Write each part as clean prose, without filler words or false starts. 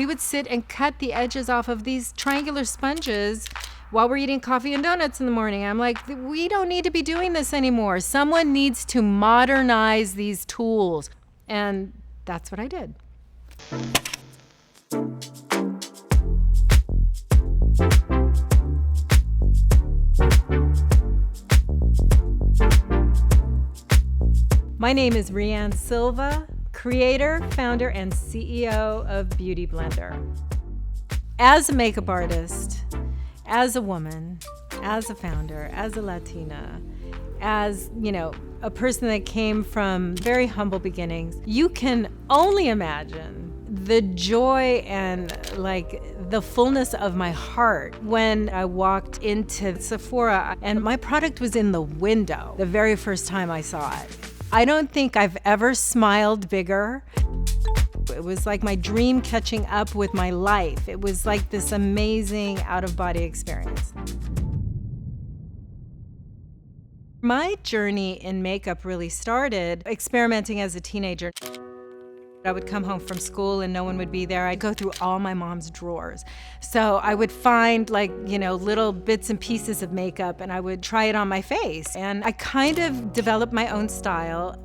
We would sit and cut the edges off of these triangular sponges while we're eating coffee and donuts in the morning. I'm like, we don't need to be doing this anymore. Someone needs to modernize these tools. And that's what I did. My name is Rea Ann Silva, creator, founder, and CEO of beautyblender. As a makeup artist, as a woman, as a founder, as a Latina, as, a person that came from very humble beginnings, you can only imagine the joy and the fullness of my heart when I walked into Sephora and my product was in the window the very first time I saw it. I don't think I've ever smiled bigger. It was like my dream catching up with my life. It was like this amazing out-of-body experience. My journey in makeup really started experimenting as a teenager. I would come home from school and no one would be there. I'd go through all my mom's drawers. So I would find little bits and pieces of makeup and I would try it on my face. And I kind of developed my own style.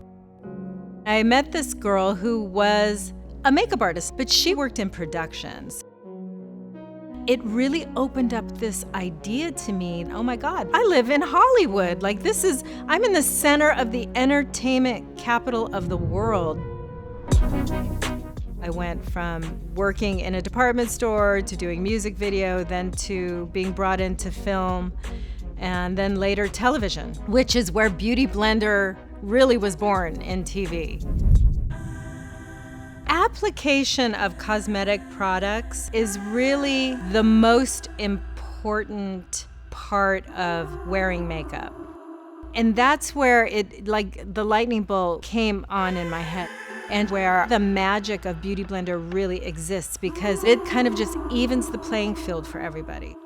I met this girl who was a makeup artist, but she worked in productions. It really opened up this idea to me. Oh my God, I live in Hollywood. I'm in the center of the entertainment capital of the world. I went from working in a department store to doing music video, then to being brought into film, and then later television, which is where beautyblender really was born in TV. Application of cosmetic products is really the most important part of wearing makeup. And that's where the lightning bolt came on in my head. And where the magic of beautyblender really exists because it kind of just evens the playing field for everybody.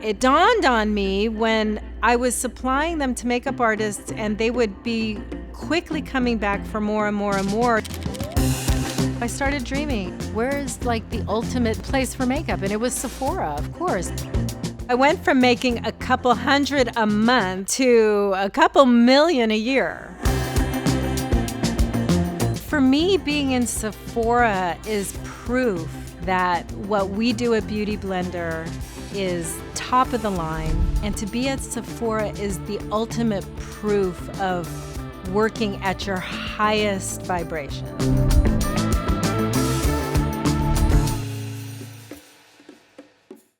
It dawned on me when I was supplying them to makeup artists and they would be quickly coming back for more and more and more. I started dreaming, where is the ultimate place for makeup? And it was Sephora, of course. I went from making a couple hundred a month to a couple million a year. For me, being in Sephora is proof that what we do at beautyblender is top of the line. And to be at Sephora is the ultimate proof of working at your highest vibration.